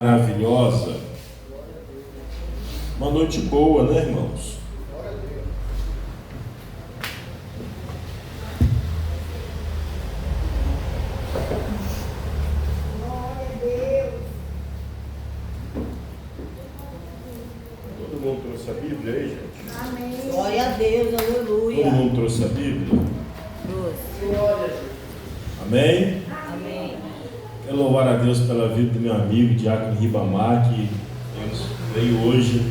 Maravilhosa. Uma noite boa, né, irmãos? Todo mundo trouxe a Bíblia aí, gente? Amém. Glória a Deus, aleluia. Todo mundo trouxe a Bíblia? Trouxe. Amém? Amém. Quero louvar a Deus pela vida do meu amigo Diácono Ribamar, que veio hoje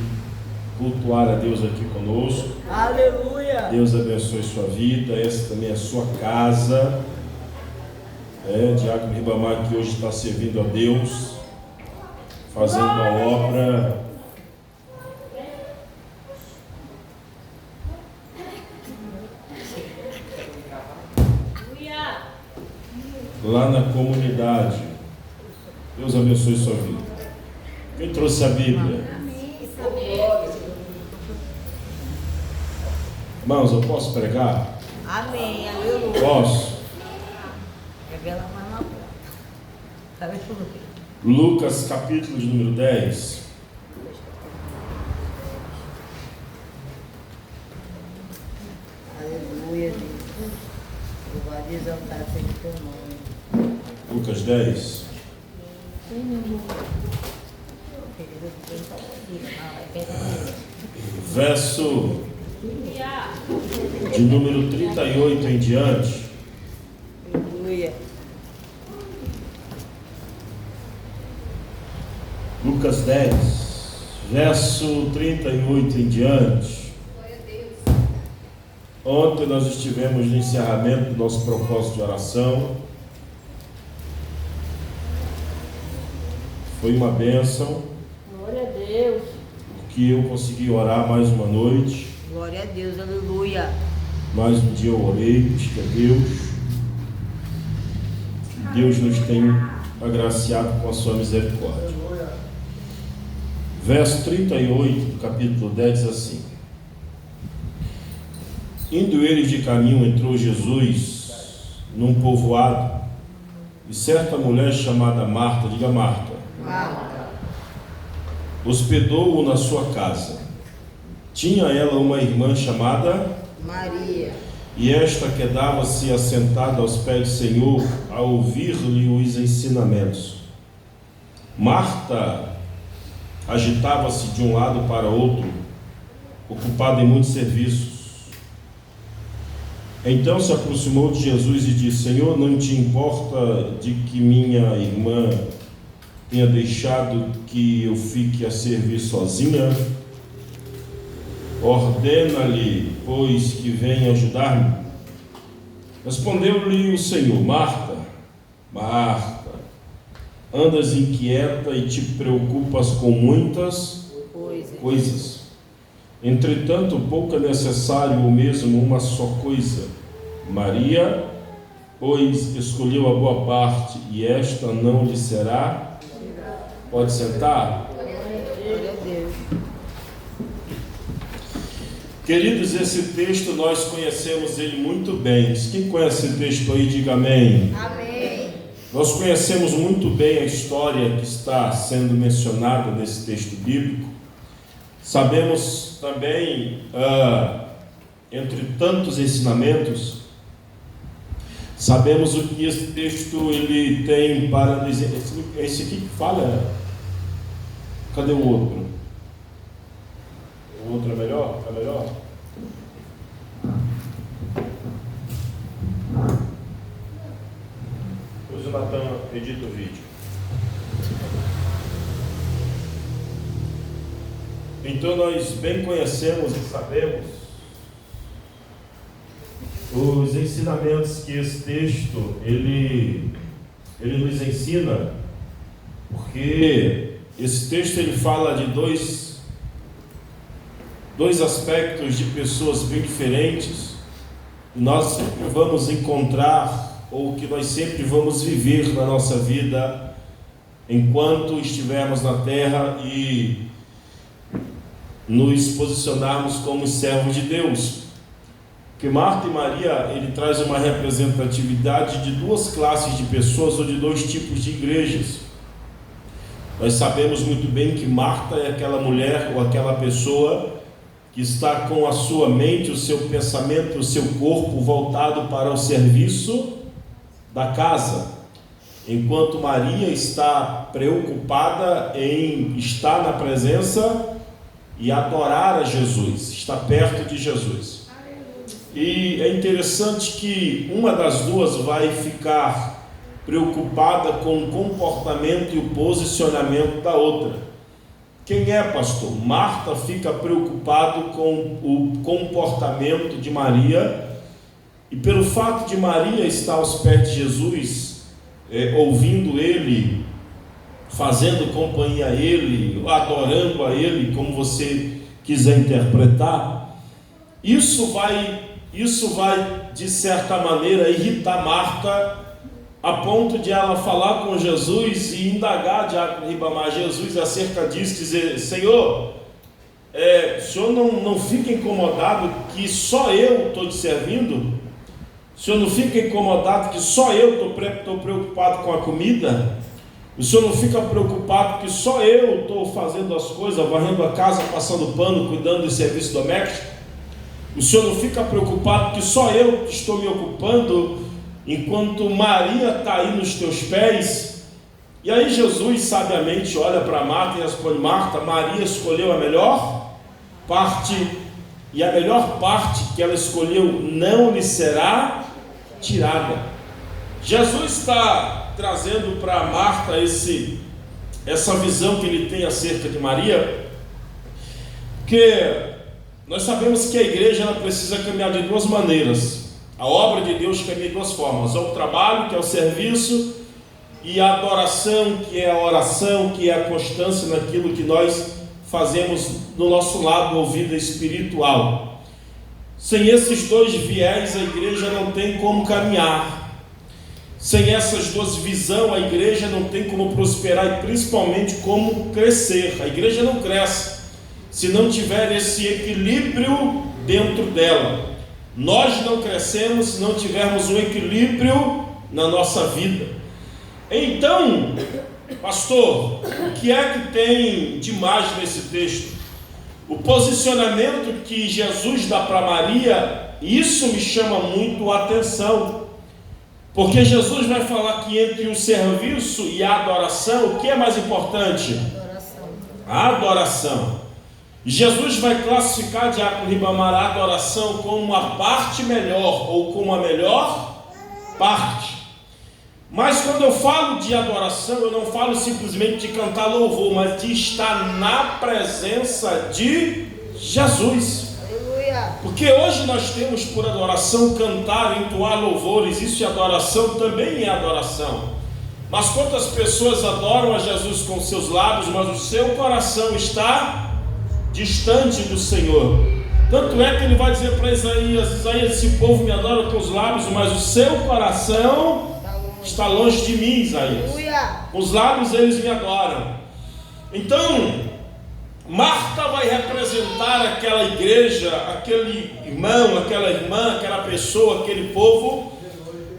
cultuar a Deus aqui conosco. Aleluia. Deus abençoe sua vida, essa também é a sua casa. Diácono Ribamar, que hoje está servindo a Deus, fazendo a obra lá na comunidade. Deus abençoe sua vida. Quem trouxe a Bíblia? Irmãos, eu posso pregar? Amém, aleluia. Posso? Revela mais na boca. Sabe tudo? Lucas capítulo de número 10. Aleluia, Jesus. Louvado e exaltado seja o teu nome. Lucas 10. Verso de número 38 em diante. Aleluia. Lucas 10, verso 38 em diante. Ontem nós estivemos no encerramento do nosso propósito de oração. Foi uma bênção. Glória a Deus. Porque eu consegui orar mais uma noite. Glória a Deus, aleluia. Mais um dia eu orei, busquei a Deus. Deus nos tem agraciado com a sua misericórdia. Verso 38 do capítulo 10 diz assim: Indo eles de caminho, entrou Jesus num povoado, e certa mulher chamada Marta, diga Marta, hospedou-o na sua casa. Tinha ela uma irmã chamada Maria, e esta quedava-se assentada aos pés do Senhor a ouvir-lhe os ensinamentos. Marta agitava-se de um lado para outro, ocupada em muitos serviços. Então se aproximou de Jesus e disse: Senhor, não te importa de que minha irmã tenha deixado que eu fique a servir sozinha? Ordena-lhe, pois, que venha ajudar-me. Respondeu-lhe o Senhor: Marta, Marta, andas inquieta e te preocupas com muitas coisas. Entretanto, pouco é necessário, ou mesmo uma só coisa. Maria, pois, escolheu a boa parte, e esta não lhe será. Pode sentar. glória a Deus. Queridos, esse texto nós conhecemos ele muito bem. Quem conhece esse texto aí, diga amém. Amém. Nós conhecemos muito bem a história que está sendo mencionada nesse texto bíblico. Sabemos também, entre tantos ensinamentos, sabemos o que esse texto ele tem para dizer. Esse aqui que fala. Cadê o outro? O outro é melhor? É melhor? Depois o Natan edita o vídeo. Então nós bem conhecemos e sabemos os ensinamentos que esse texto ele nos ensina, porque esse texto ele fala de dois aspectos de pessoas bem diferentes, que nós sempre vamos encontrar, ou que nós sempre vamos viver na nossa vida, enquanto estivermos na terra e nos posicionarmos como servos de Deus. Porque Marta e Maria, ele traz uma representatividade de duas classes de pessoas, ou de dois tipos de igrejas. Nós sabemos muito bem que Marta é aquela mulher ou aquela pessoa que está com a sua mente, o seu pensamento, o seu corpo voltado para o serviço da casa, enquanto Maria está preocupada em estar na presença e adorar a Jesus, está perto de Jesus. E é interessante que uma das duas vai ficar preocupada com o comportamento e o posicionamento da outra. Quem é, pastor? Marta fica preocupado com o comportamento de Maria, e pelo fato de Maria estar aos pés de Jesus, ouvindo Ele, fazendo companhia a Ele, adorando a Ele, como você quiser interpretar, isso vai de certa maneira irritar Marta, a ponto de ela falar com Jesus e indagar Diácono Ribamar Jesus acerca disso, dizer: Senhor, o Senhor não fica incomodado que só eu estou te servindo? O Senhor não fica incomodado que só eu estou preocupado com a comida? O Senhor não fica preocupado que só eu estou fazendo as coisas, varrendo a casa, passando pano, cuidando do serviço doméstico? O Senhor não fica preocupado que só eu estou me ocupando enquanto Maria está aí nos teus pés? E aí Jesus sabiamente olha para Marta e responde: Marta, Maria escolheu a melhor parte, e a melhor parte que ela escolheu não lhe será tirada. Jesus está trazendo para Marta essa visão que ele tem acerca de Maria, porque nós sabemos que a igreja ela precisa caminhar de duas maneiras. A obra de Deus caminha de duas formas: o trabalho, que é o serviço, e a adoração, que é a oração, que é a constância naquilo que nós fazemos no nosso lado, ou vida espiritual. Sem esses dois viés, a igreja não tem como caminhar. Sem essas duas visões, a igreja não tem como prosperar e principalmente como crescer. A igreja não cresce se não tiver esse equilíbrio dentro dela. Nós não crescemos se não tivermos um equilíbrio na nossa vida. Então, pastor, o que é que tem de mais nesse texto? O posicionamento que Jesus dá para Maria, isso me chama muito a atenção, porque Jesus vai falar que entre o serviço e a adoração, o que é mais importante? A adoração. Jesus vai classificar, Diácono Ribamar, a adoração como a parte melhor, ou como a melhor parte. Mas quando eu falo de adoração, eu não falo simplesmente de cantar louvor, mas de estar na presença de Jesus. Aleluia. Porque hoje nós temos por adoração cantar, entoar louvores, isso é adoração, também é adoração. Mas quantas pessoas adoram a Jesus com seus lábios, mas o seu coração está distante do Senhor? Tanto é que ele vai dizer para Isaías: esse povo me adora com os lábios, mas o seu coração está longe de mim, Isaías. Com os lábios eles me adoram. Então, Marta vai representar aquela igreja, aquele irmão, aquela irmã, aquela pessoa, aquele povo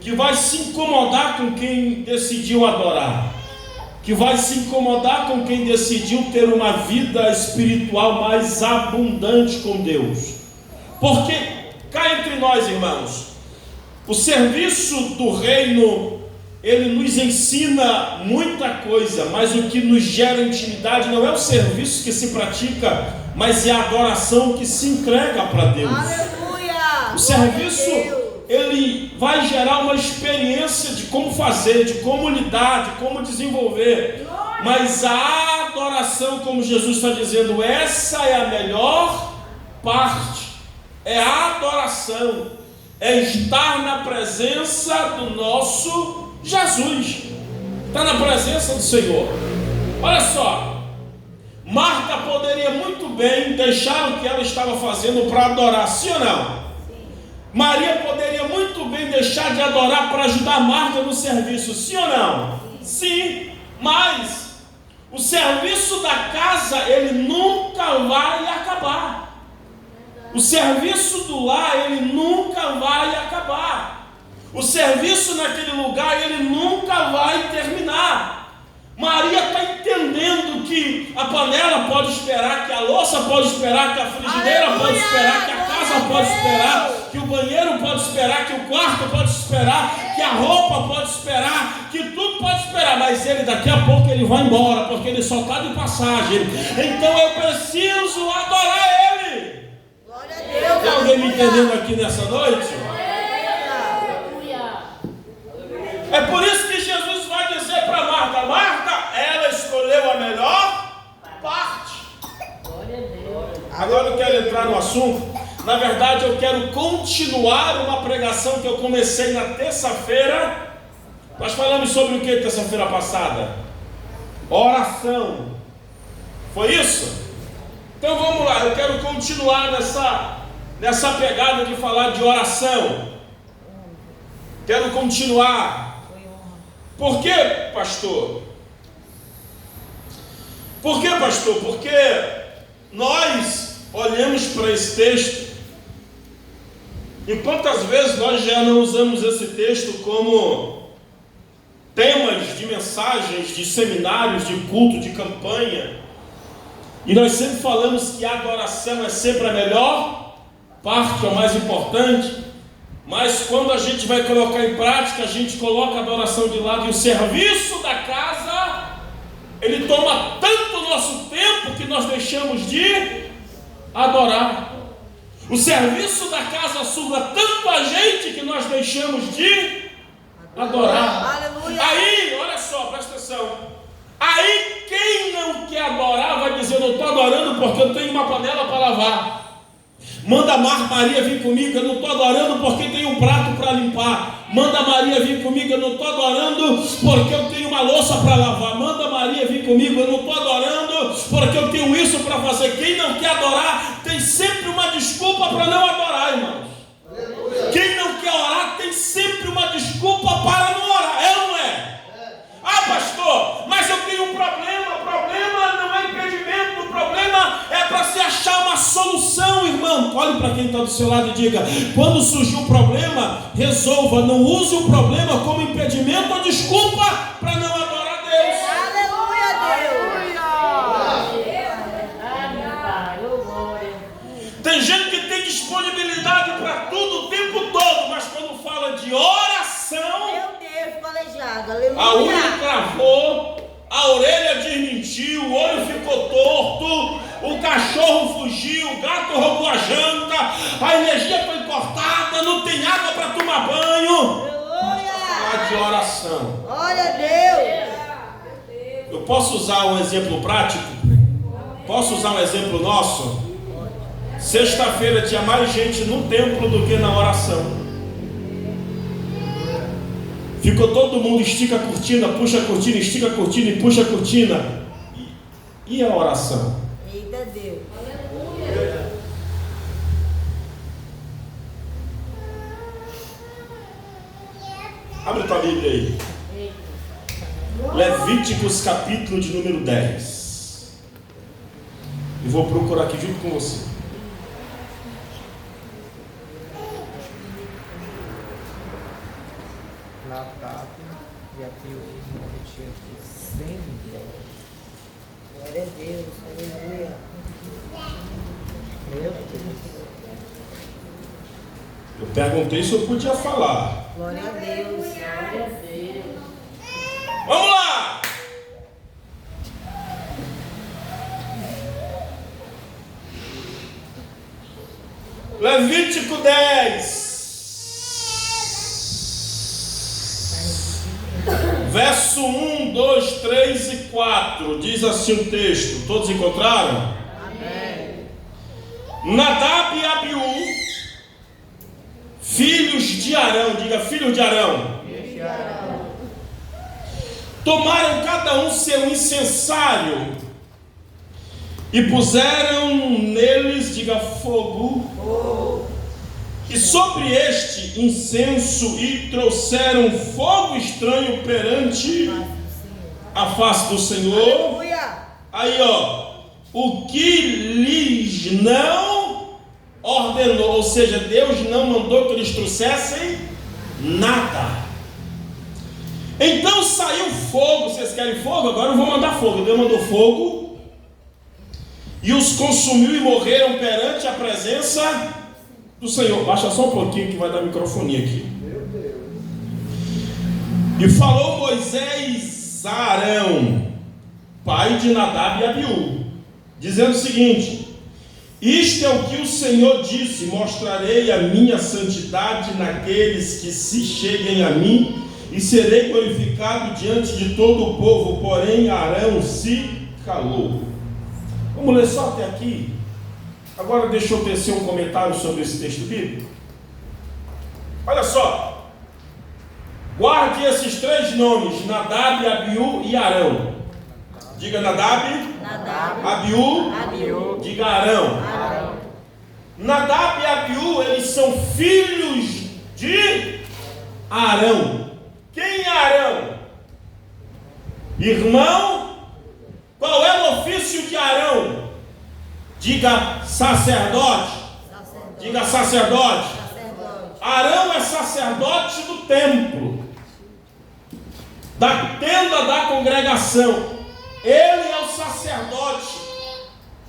que vai se incomodar com quem decidiu adorar, que vai se incomodar com quem decidiu ter uma vida espiritual mais abundante com Deus. Porque, cá entre nós, irmãos, o serviço do reino, ele nos ensina muita coisa, mas o que nos gera intimidade não é o serviço que se pratica, mas é a adoração que se entrega para Deus. Aleluia! O serviço, ele vai gerar uma experiência de como fazer, de como lidar, de como desenvolver. Mas a adoração, como Jesus está dizendo, essa é a melhor parte. É a adoração, é estar na presença do nosso Jesus, está na presença do Senhor. Olha só, Marta poderia muito bem deixar o que ela estava fazendo para adorar, sim ou não? Maria poderia muito bem deixar de adorar para ajudar Marta no serviço, sim ou não? Sim, mas o serviço da casa, ele nunca vai acabar. O serviço do lar, ele nunca vai acabar. O serviço naquele lugar, ele nunca vai terminar. Maria está entendendo que a panela pode esperar, que a louça pode esperar, que a frigideira pode esperar, que a casa pode esperar, que o banheiro pode esperar, que o quarto pode esperar, que a roupa pode esperar, que tudo pode esperar, mas ele daqui a pouco ele vai embora, porque ele só está de passagem. Então eu preciso adorar ele. Glória a Deus. Tem alguém me entendendo aqui nessa noite? É por isso que Jesus vai dizer para Marta: Marta, ela escolheu a melhor parte. Agora eu quero entrar no assunto. Na verdade, eu quero continuar uma pregação que eu comecei na terça-feira. Nós falamos sobre o que terça-feira passada? Oração. Foi isso? Então vamos lá, eu quero continuar nessa pegada de falar de oração. Quero continuar. Por quê, pastor? Por quê, pastor? Porque nós olhamos para esse texto e quantas vezes nós já não usamos esse texto como temas de mensagens, de seminários, de culto, de campanha, e nós sempre falamos que a adoração é sempre a melhor parte, é o mais importante. Mas quando a gente vai colocar em prática, a gente coloca a adoração de lado, e o serviço da casa, ele toma tanto o nosso tempo que nós deixamos de adorar. O serviço da casa suga tanto a gente que nós deixamos de adorar. Aleluia. Aí, olha só, presta atenção. Aí quem não quer adorar vai dizer: eu não estou adorando porque eu tenho uma panela para lavar. Manda Maria vir comigo, eu não estou adorando porque tem um prato para limpar. Manda Maria vir comigo, eu não estou adorando porque eu tenho uma louça para lavar. Manda Maria vir comigo, eu não estou adorando porque eu tenho isso para fazer. Quem não quer adorar tem sempre uma desculpa para não adorar, irmãos. Quem não quer orar tem sempre uma desculpa para não orar, é ou não é? Ah, pastor, mas eu tenho um problema. O problema não é impedimento, o problema é para se achar uma solução, irmão. Olhe para quem está do seu lado e diga: quando surgir um problema, resolva. Não use o problema como impedimento ou desculpa para não adorar a Deus. Tem gente que tem disponibilidade para tudo o tempo todo, mas quando fala de oração, a unha travou, a orelha desmentiu, o olho ficou torto, o cachorro fugiu, o gato roubou a janta, a energia foi cortada, não tem água para tomar banho. Falar de oração. Glória a Deus. Eu posso usar um exemplo prático? Posso usar um exemplo nosso? Sexta-feira tinha mais gente no templo do que na oração. Ficou todo mundo, estica a cortina, puxa a cortina, estica a cortina e puxa a cortina. E a oração? Eita Deus. Abre tua Bíblia aí. Levíticos capítulo de número 10. Eu vou procurar aqui junto com você. E aqui eu tinha aqui 100 milhões. Glória a Deus. Aleluia. Meu Deus. Eu perguntei se eu podia falar. Glória a Deus. Glória a Deus. Vamos lá! Levítico 10. Verso 1, 2, 3 e 4, diz assim o texto. Todos encontraram? Amém. Nadab e Abiú, filhos de Arão, diga filhos de Arão, tomaram cada um seu incensário e puseram neles, diga fogo, e sobre este incenso, e trouxeram fogo estranho perante a face do Senhor. Aleluia. Aí o que lhes não ordenou, ou seja, Deus não mandou que eles trouxessem nada. Então saiu fogo. Vocês querem fogo? Agora eu vou mandar fogo. Deus mandou fogo e os consumiu e morreram perante a presença do Senhor. Baixa só um pouquinho que vai dar microfonia aqui. E falou Moisés a Arão, pai de Nadab e Abiú, dizendo o seguinte: isto é o que o Senhor disse: mostrarei a minha santidade naqueles que se cheguem a mim, e serei glorificado diante de todo o povo. Porém Arão se calou. Vamos ler só até aqui. Agora deixa eu tecer um comentário sobre esse texto bíblico. Olha só, guarde esses três nomes: Nadab, Abiú e Arão. Diga Nadab, Abiú, diga Arão. Nadab e Abiú, eles são filhos de Arão. Quem é Arão? Irmão. Qual é o ofício de Arão? Diga sacerdote. Diga sacerdote. Arão é sacerdote do templo, da tenda da congregação. Ele é o sacerdote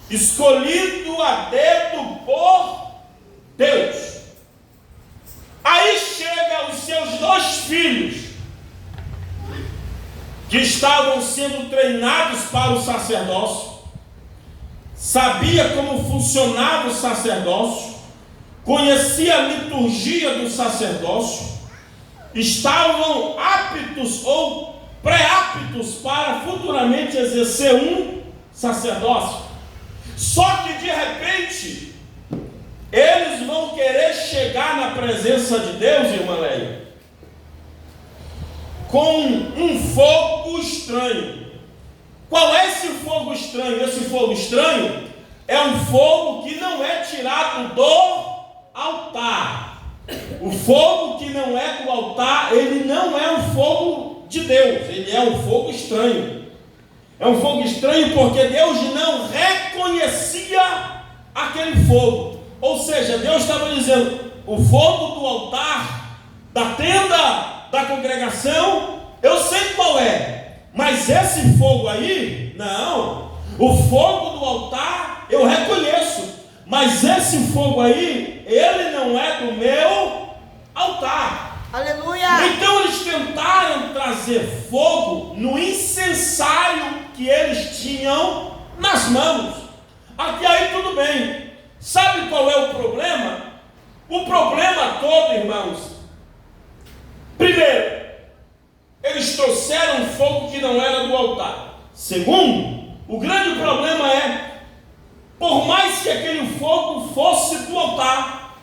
escolhido a dedo por Deus. Aí chega os seus dois filhos, que estavam sendo treinados para o sacerdócio, sabia como funcionava o sacerdócio, conhecia a liturgia do sacerdócio, estavam aptos ou pré-aptos para futuramente exercer um sacerdócio. Só que de repente eles vão querer chegar na presença de Deus, irmã Leia, com um fogo estranho. Qual é esse fogo estranho? Esse fogo estranho é um fogo que não é tirado do altar. O fogo que não é do altar, ele não é um fogo de Deus, ele é um fogo estranho. É um fogo estranho porque Deus não reconhecia aquele fogo. Ou seja, Deus estava dizendo: o fogo do altar, da tenda da congregação, eu sei qual é, mas esse fogo aí, não. O fogo do altar eu reconheço, mas esse fogo aí, ele não é do meu altar. Aleluia! Então eles tentaram trazer fogo no incensário que eles tinham nas mãos. Até aí tudo bem. Sabe qual é o problema? O problema todo, irmãos, primeiro, eles trouxeram fogo que não era do altar. Segundo, o grande problema é, por mais que aquele fogo fosse do altar,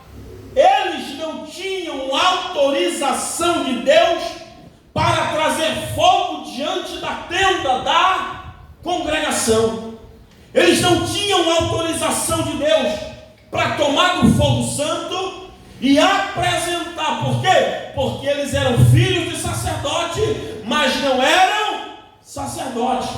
eles não tinham autorização de Deus para trazer fogo diante da tenda da congregação. Eles não tinham autorização de Deus para tomar do fogo santo e apresentar. Por quê? Porque eles eram filhos de sacerdote, mas não eram sacerdote.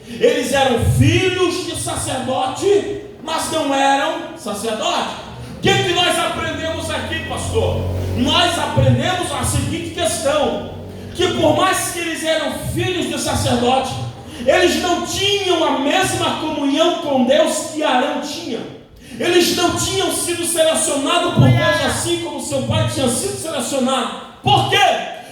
Eles eram filhos de sacerdote, mas não eram sacerdote. O que nós aprendemos aqui, pastor? Nós aprendemos a seguinte questão: que por mais que eles eram filhos de sacerdote, eles não tinham a mesma comunhão com Deus que Arão tinha. Eles não tinham sido selecionados por Deus assim como seu pai tinha sido selecionado. Por quê?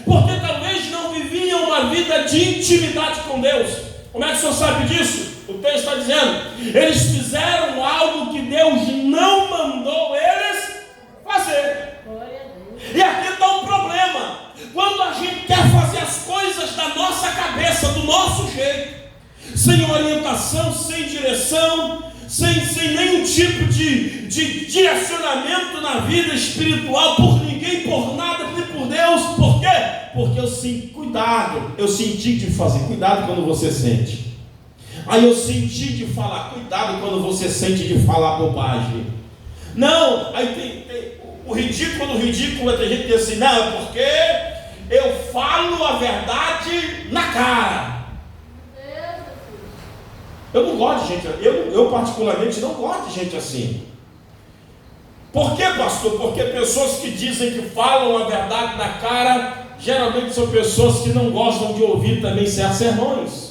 Porque talvez não viviam uma vida de intimidade com Deus. Como é que o senhor sabe disso? O texto está dizendo: eles fizeram algo que Deus não mandou eles fazer. E aqui está um problema. Quando a gente quer fazer as coisas da nossa cabeça, do nosso jeito, sem orientação, sem direção, sem nenhum tipo de direcionamento na vida espiritual, por ninguém, por nada, nem por Deus. Por quê? Porque eu senti de fazer, cuidado quando você sente. Aí eu senti de falar, cuidado quando você sente de falar bobagem. Não, aí tem o ridículo do ridículo, tem gente que diz assim: não, é porque eu falo a verdade na cara. Eu não gosto de gente, eu particularmente não gosto de gente assim. Por quê, pastor? Porque pessoas que dizem que falam a verdade na cara, geralmente são pessoas que não gostam de ouvir também certos sermões.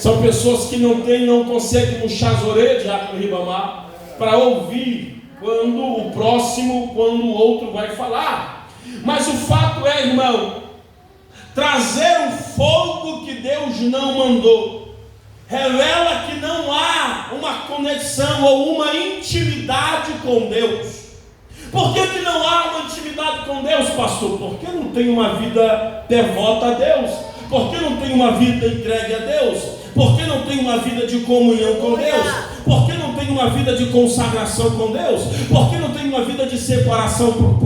São pessoas que não conseguem murchar as orelhas, Diácono Ribamar, para ouvir quando o outro vai falar. Mas o fato é, irmão, trazer o fogo que Deus não mandou revela que não há uma conexão ou uma intimidade com Deus. Por que não há uma intimidade com Deus, pastor? Porque não tem uma vida devota a Deus. Porque não tem uma vida entregue a Deus. Porque não tem uma vida de comunhão com Deus. Porque não tem uma vida de consagração com Deus. Porque não tem uma vida de separação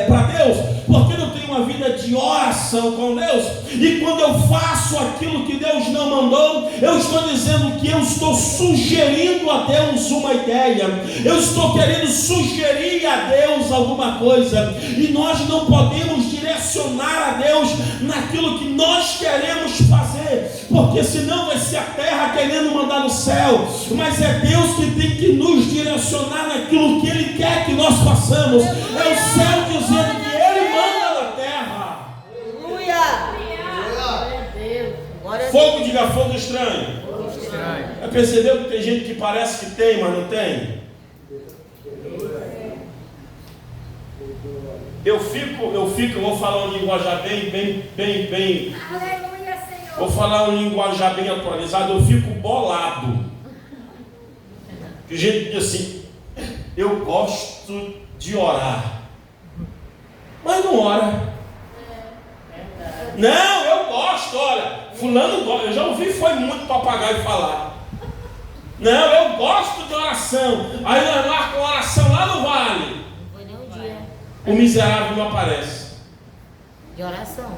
para Deus. Porque não tem uma vida de oração com Deus. E quando eu faço aquilo que Deus não mandou, eu estou dizendo que eu estou sugerindo a Deus uma ideia. Eu estou querendo sugerir a Deus alguma coisa. E nós não podemos direcionar a Deus naquilo que nós queremos fazer. Porque senão vai ser a terra querendo mandar no céu. Mas é Deus que tem que nos direcionar naquilo que Ele quer que nós façamos. É o céu dizendo que Ele manda na terra. Aleluia! Fogo, diga fogo estranho. Já percebeu que tem gente que parece que tem, mas não tem? Eu vou falar um linguajar bem. Aleluia, Senhor. Vou falar um linguajar bem atualizado. Eu fico bolado. Que gente diz assim: eu gosto de orar, mas não ora. Não, eu gosto, olha, fulano gosta. Eu já ouvi, foi muito papagaio falar. Não, eu gosto de oração. Aí nós marcamos oração lá no vale. Não foi nem um dia O miserável não aparece. de oração.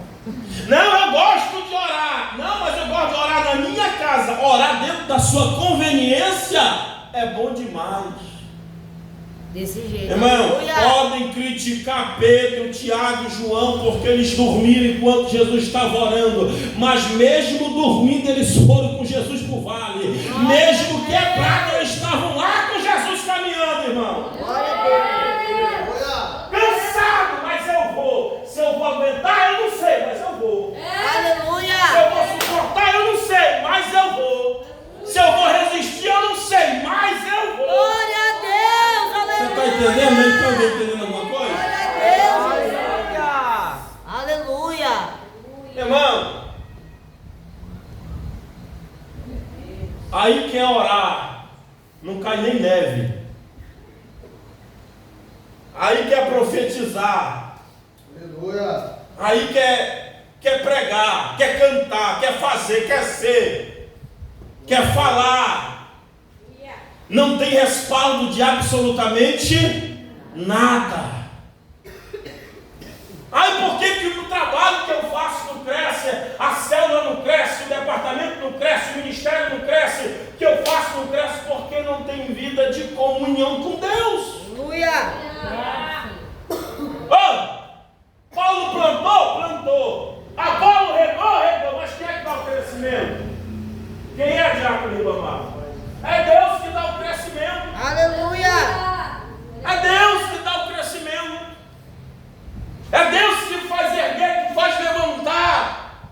Não, eu gosto de orar. Não, mas eu gosto de orar na minha casa. Orar dentro da sua conveniência é bom demais. Desse jeito. Irmão, Aleluia. podem criticar Pedro, Tiago e João porque eles dormiram enquanto Jesus estava orando, mas mesmo dormindo eles foram com Jesus para o vale. Mesmo quebrados eles estavam lá com Jesus caminhando, irmão. Glória a Deus. Cansado, mas eu vou. Se eu vou aguentar, eu não sei, mas eu vou. Se Aleluia. eu vou suportar, eu não sei, mas eu vou. Se eu vou resistir, eu não sei, mas eu vou. Glória a Deus. Você Aleluia. está entendendo? Não está entendendo alguma coisa? Glória a Deus. Aleluia. Irmão, aí quer orar, não cai nem neve. Aí quer profetizar. Aleluia. Aí quer pregar, quer cantar, quer fazer, quer ser, quer falar. Não tem respaldo de absolutamente nada. Aí por que o trabalho que eu faço não cresce, a célula não cresce, o departamento não cresce, o ministério não cresce, o que eu faço não cresce? Porque não tem vida de comunhão com Deus. Aleluia. Paulo plantou. Apolo regou, mas quem é que dá o crescimento? Quem é Diácono Ribamar? É Deus que dá o crescimento. Aleluia. É Deus que dá o crescimento. É Deus que faz erguer, que faz levantar.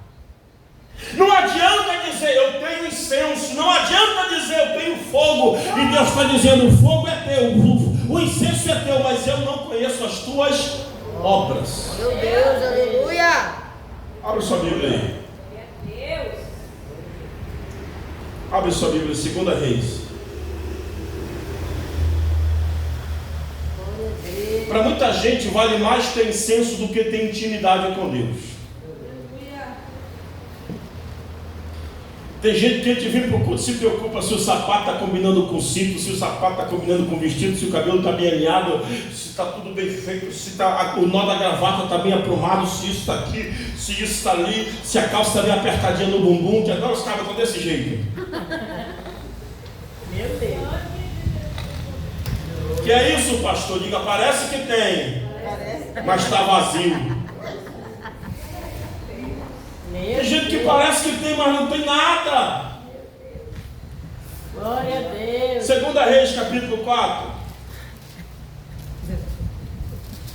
Não adianta dizer eu tenho incenso, não adianta dizer eu tenho fogo, e Deus está dizendo o fogo é teu, o incenso é teu, mas eu não conheço as tuas obras. Meu Deus, aleluia. Abre sua Bíblia aí. Abre sua Bíblia, 2 Reis. Para muita gente vale mais ter incenso do que ter intimidade com Deus. Tem gente que a gente vem para o culto se preocupa se o sapato está combinando com o cinto, se o sapato está combinando com o vestido, se o cabelo está bem alinhado, se está tudo bem feito, se o nó da gravata está bem aprumado, se isso está aqui, se isso está ali, se a calça está bem apertadinha no bumbum, que agora os caras estão desse jeito. Meu Deus. Que é isso, pastor? Diga, parece que tem, mas está vazio. Tem gente que parece que tem, mas não tem nada. Glória a Deus. 2 Reis, capítulo 4.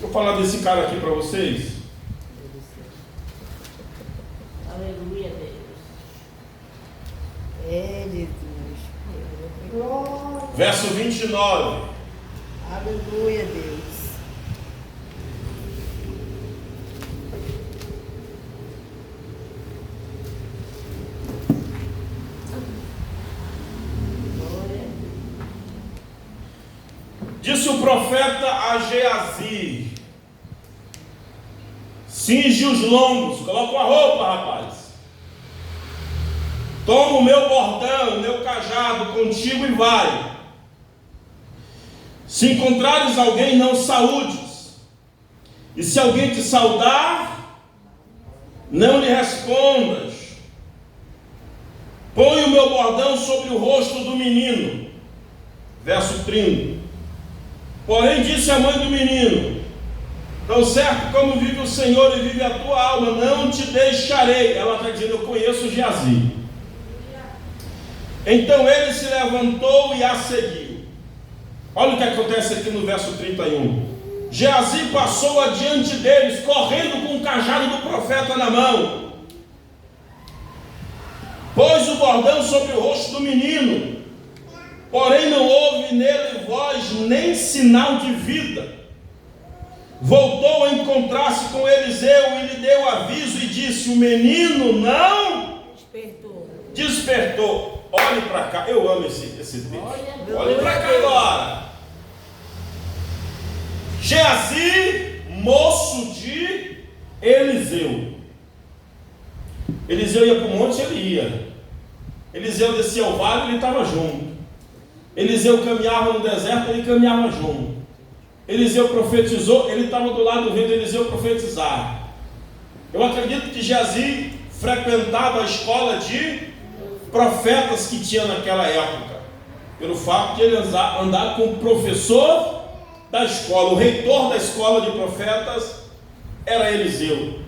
Vou falar desse cara aqui para vocês. Aleluia, Deus. É, Jesus. Verso 29. Aleluia, Deus. Disse o profeta a Geazi: cinge os lombos, coloca uma roupa, rapaz. Toma o meu bordão, o meu cajado contigo e vai. Se encontrares alguém, não saúdes. E se alguém te saudar, não lhe respondas. Põe o meu bordão sobre o rosto do menino. Verso 30. Porém disse a mãe do menino: tão certo como vive o Senhor e vive a tua alma, não te deixarei. Ela está dizendo: eu conheço Geazi. Então ele se levantou e a seguiu. Olha o que acontece aqui no verso 31. Geazi passou adiante deles, correndo com o cajado do profeta na mão. Pôs o bordão sobre o rosto do menino, porém não houve nele voz nem sinal de vida. Voltou a encontrar-se com Eliseu e lhe deu aviso e disse: o menino não despertou. Olhe para cá, eu amo esse texto. Olhe para cá agora. Geazi, moço de Eliseu. Eliseu ia para o monte, ele ia. Eliseu descia ao vale, ele estava junto. Eliseu caminhava no deserto, ele caminhava junto. Eliseu profetizou, ele estava do lado vendo Eliseu profetizar. Eu acredito que Geazi frequentava a escola de profetas que tinha naquela época, pelo fato de ele andar com o professor da escola. O reitor da escola de profetas era Eliseu.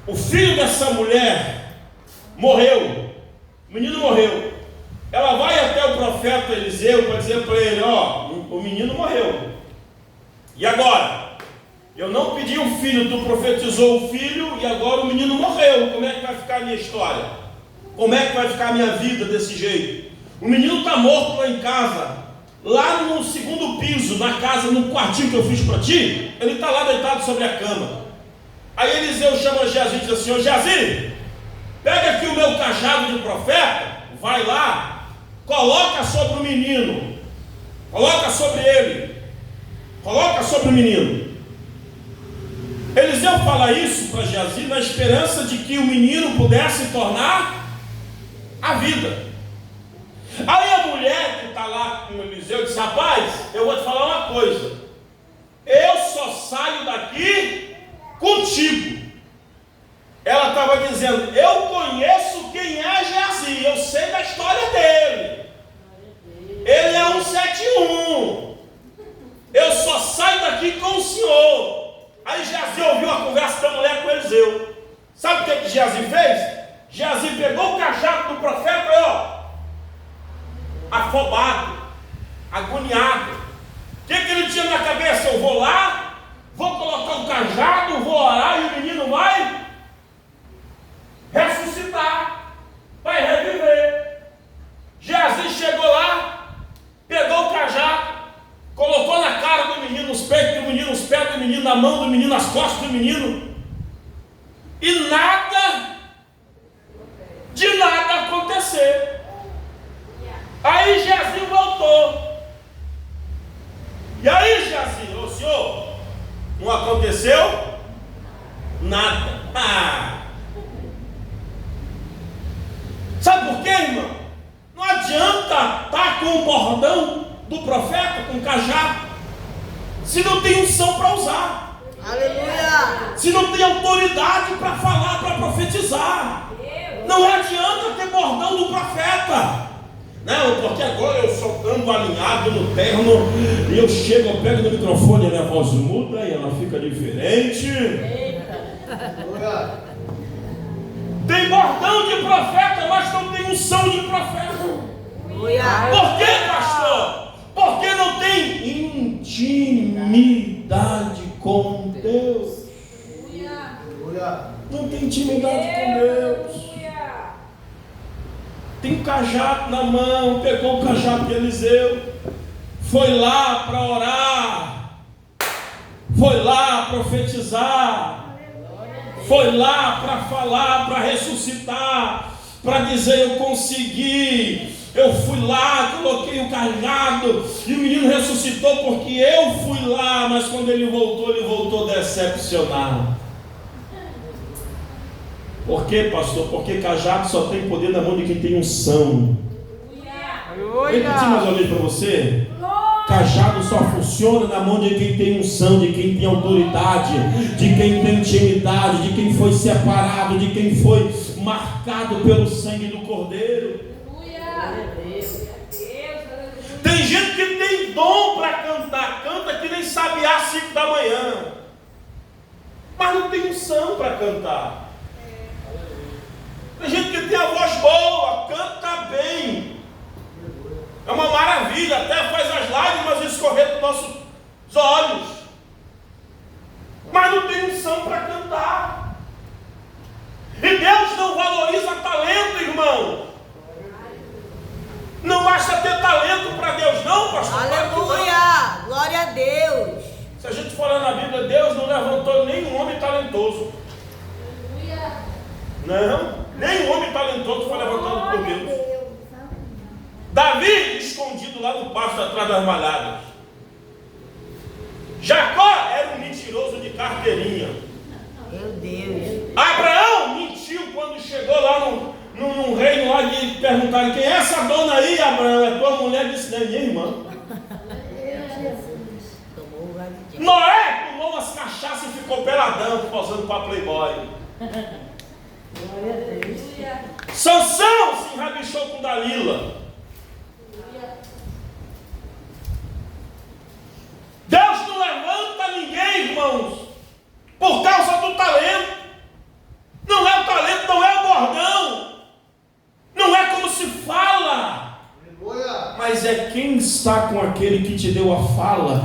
O filho dessa mulher morreu, o menino morreu. Ela vai até o profeta Eliseu para dizer para ele: ó, o menino morreu, e agora? Eu não pedi um filho, tu profetizou o filho e agora o menino morreu. Como é que vai ficar a minha história? Como é que vai ficar a minha vida desse jeito? O menino está morto lá em casa, lá no segundo piso, na casa, no quartinho que eu fiz para ti. Ele está lá deitado sobre a cama. Aí Eliseu chama Geazi e diz assim: ô Geazi, pega aqui o meu cajado de profeta, vai lá, coloca sobre o menino, coloca sobre ele, coloca sobre o menino. Eliseu fala isso para Geazi na esperança de que o menino pudesse tornar a vida. Aí a mulher que está lá com Eliseu disse: rapaz, eu vou te falar uma coisa, eu só saio daqui contigo. Ela estava dizendo: eu conheço quem é Geazi, eu sei da história dele, ele é 171, eu só saio daqui com o senhor. Aí Geazi ouviu a conversa da mulher com Eliseu. Sabe o que Geazi fez? Geazi pegou o cajado do profeta, ó, afobado, agoniado. O que ele tinha na cabeça? Eu vou lá, vou colocar o cajado, vou orar e o menino vai ressuscitar, vai reviver. Geazi chegou lá, pegou o cajado, colocou na cara do menino, nos peitos do menino, os pés do menino, na mão do menino, nas costas do menino, e de nada acontecer. Aí Geazi voltou. E aí Geazi: ô senhor, não aconteceu nada. Sabe por quê, irmão? Não adianta estar com o bordão do profeta, com o cajado, se não tem unção para usar. Aleluia! Se não tem autoridade para falar, para profetizar. Não adianta ter bordão do profeta. Não, porque agora eu só ando alinhado no terno e eu chego, eu pego no microfone, a minha voz muda e ela fica diferente. Tem bordão de profeta, mas não tem unção de profeta. Por quê, pastor? Porque não tem intimidade com Deus. Não tem intimidade com Deus. tem um cajado na mão, pegou o cajado de Eliseu, foi lá para orar, foi lá profetizar, foi lá para falar, para ressuscitar, para dizer: eu consegui, eu fui lá, coloquei o cajado e o menino ressuscitou porque eu fui lá. Mas quando ele voltou decepcionado. Por quê, pastor? Porque cajado só tem poder na mão de quem tem unção. Vou repetir mais uma vez para você. Cajado só funciona na mão de quem tem unção, de quem tem autoridade, de quem tem intimidade, de quem foi separado, de quem foi marcado pelo sangue do Cordeiro. Tem gente que tem dom para cantar, canta que nem sabiá às 5 da manhã, mas não tem unção para cantar. Tem gente que tem a voz boa, canta bem, é uma maravilha, até faz as lágrimas escorrer dos nossos olhos, mas não tem unção para cantar. E Deus não valoriza talento, irmão. Não basta ter talento para Deus, não, pastor. Aleluia! Glória a Deus. Se a gente for olhar na Bíblia, Deus não levantou nenhum homem talentoso. Não, nenhum homem talentoso foi levantado por Deus. Davi escondido lá no pasto atrás das malhadas. Jacó era um mentiroso de carteirinha. Meu Deus. Abraão mentiu quando chegou lá num reino lá e perguntaram: quem é essa dona aí, Abraão? É tua mulher? Disse: não, é minha irmã. Noé tomou umas cachaças e ficou peladão, posando para Playboy. Glória a Deus. Sansão se enrabichou com Dalila. Deus não levanta ninguém, irmãos, por causa do talento. Não é o talento, não é o bordão, não é como se fala, mas é quem está com aquele que te deu a fala.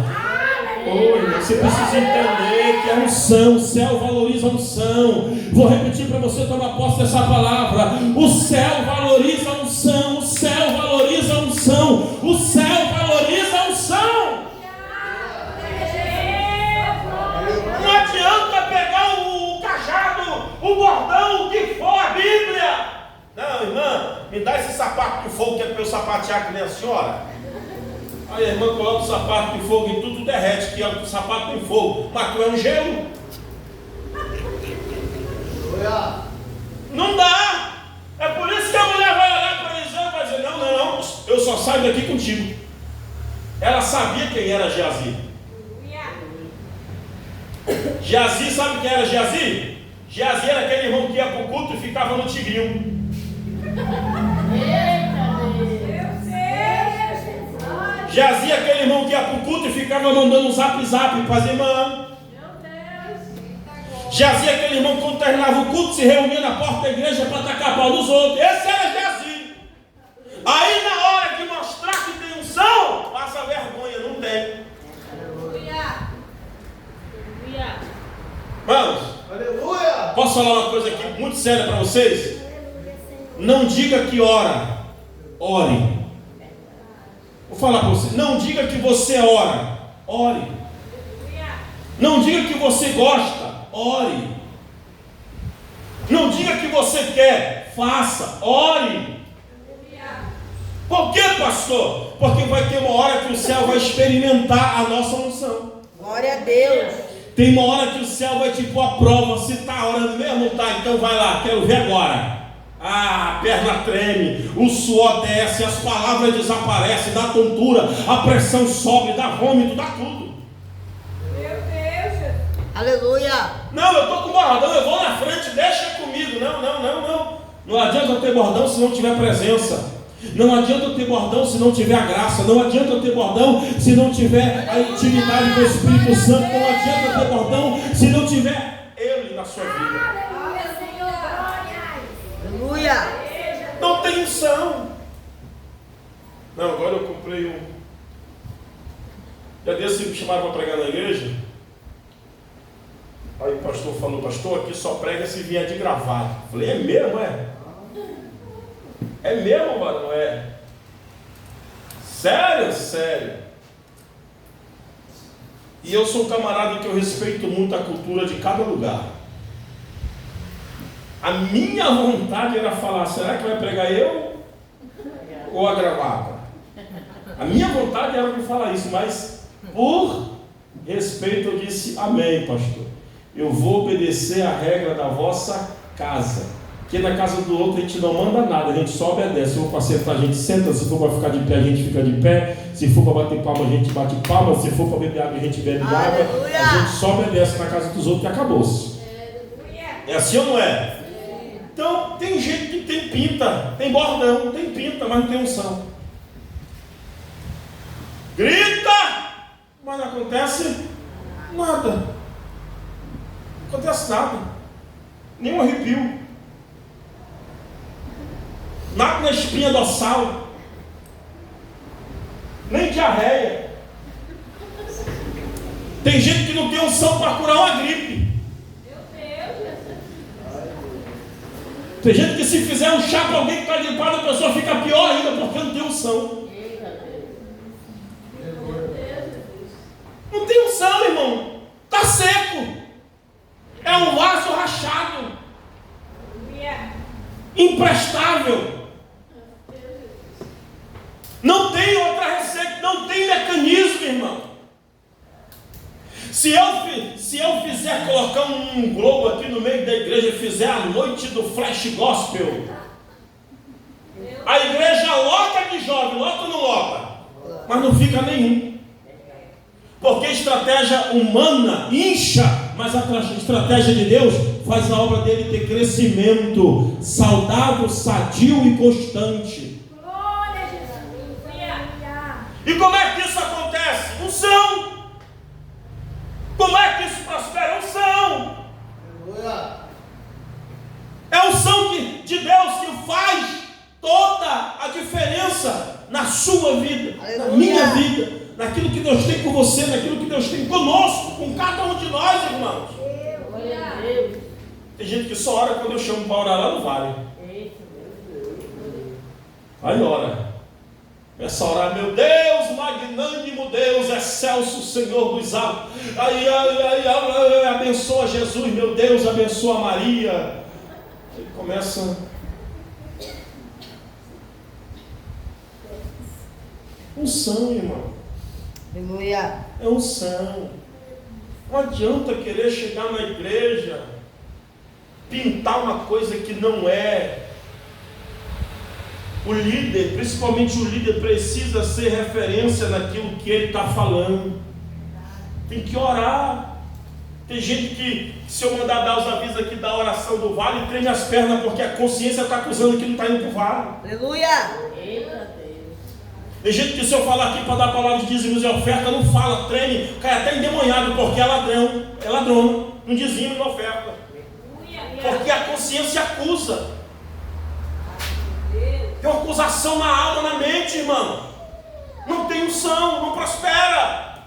Olha, você precisa entender que a unção, o céu valoriza a unção. Vou repetir para você tomar posse dessa palavra: o céu valoriza a unção, o céu valoriza a unção, o céu valoriza a unção. Não adianta pegar o cajado, o bordão, o que for, a Bíblia. Não, irmã, me dá esse sapato de fogo que é para eu sapatear que nem a senhora. Aí a irmã coloca o sapato de fogo e tudo derrete, que é o sapato tem fogo, mas tu é um gelo. Não dá. É por isso que a mulher vai olhar para Eliseu e vai dizer: não, eu só saio daqui contigo. Ela sabia quem era Geazi. Geazi, sabe quem era Geazi? Geazi era aquele irmão que ia para o culto e ficava no tigrinho. Geazi, aquele irmão que ia para o culto e ficava mandando um zap para as irmãs. Geazi, aquele irmão que quando terminava o culto se reunia na porta da igreja para atacar pau dos outros. Esse era Geazi. Aí na hora de mostrar que tem unção, passa vergonha, não tem. Vamos. Aleluia. Posso falar uma coisa aqui muito séria para vocês? Não diga que ora, ore. Vou falar para você: não diga que você ora, ore. Não diga que você gosta, ore. Não diga que você quer, faça, ore. Por quê, pastor? Porque vai ter uma hora que o céu vai experimentar a nossa unção. Glória a Deus. Tem uma hora que o céu vai te pôr a prova. Se está orando mesmo, tá, então vai lá, quero ver agora. A perna treme, o suor desce, as palavras desaparecem, dá tontura, a pressão sobe, dá vômito, dá tudo. Meu Deus. Aleluia. Não, eu estou com bordão, eu vou na frente, deixa comigo. Não. Não adianta eu ter bordão se não tiver presença. Não adianta eu ter bordão se não tiver a graça. Não adianta eu ter bordão se não tiver a intimidade do Espírito Santo. Não adianta eu ter bordão se não tiver Ele na sua vida. Aleluia. Não tem unção. Não, agora eu comprei um. Já desse me chamaram para pregar na igreja. Aí o pastor falou: pastor, aqui só prega se vier de gravata. Falei: é mesmo, é? É mesmo, mano? É. Sério, sério. E eu sou um camarada que eu respeito muito a cultura de cada lugar. A minha vontade era falar, será que vai pregar eu ou a gravata? A minha vontade era de falar isso, mas por respeito eu disse, amém, pastor. Eu vou obedecer a regra da vossa casa. Porque na casa do outro a gente não manda nada, a gente só obedece. Se for para sentar, a gente senta. Se for para ficar de pé, a gente fica de pé. Se for para bater palma, a gente bate palma. Se for para beber água, a gente bebe água. A gente só obedece na casa dos outros e acabou-se. É assim ou não é? Então, tem gente que tem pinta, tem bordão, tem pinta, mas não tem unção. Grita, mas não acontece nada. Não acontece nada. Nem um arrepio. Nada na espinha dorsal. Nem diarreia. Tem gente que não tem unção para curar uma gripe. Tem gente que se fizer um chá para alguém que está gripado, a pessoa fica pior ainda porque não tem unção. Não tem unção, irmão. Está seco. É um vaso rachado. Imprestável. Não tem outra receita, não tem mecanismo, irmão. Se eu fizer colocar um globo aqui no meio da igreja e fizer a noite do flash gospel, a igreja lota de jovem, lota ou não lota? Mas não fica nenhum. Porque a estratégia humana incha, mas a estratégia de Deus faz a obra dele ter crescimento saudável, sadio e constante. E como é que isso acontece? Unção. Como é que isso prospera? Unção. É a unção de Deus que faz toda a diferença na sua vida, na minha vida, naquilo que Deus tem com você, naquilo que Deus tem conosco, com cada um de nós, irmãos. Tem gente que só ora quando eu chamo para orar lá no vale. Aí ora. Começa a orar, meu Deus, magnânimo Deus, excelso Senhor dos altos. Aí, abençoa Jesus, meu Deus, abençoa Maria. Aí começa. Unção, irmão. Aleluia. É unção. Não adianta querer chegar na igreja, pintar uma coisa que não é. O líder, principalmente o líder, precisa ser referência naquilo que ele está falando. Tem que orar. Tem gente que, se eu mandar dar os avisos aqui da oração do vale, treme as pernas porque a consciência está acusando que não está indo para o vale. Aleluia. Tem gente que, se eu falar aqui para dar a palavra de dízimos e oferta, não fala, treme, cai até endemoniado porque é ladrão, não dizima e não oferta. Porque a consciência acusa. Tem uma acusação na alma, na mente, irmão. Não tem unção, não prospera.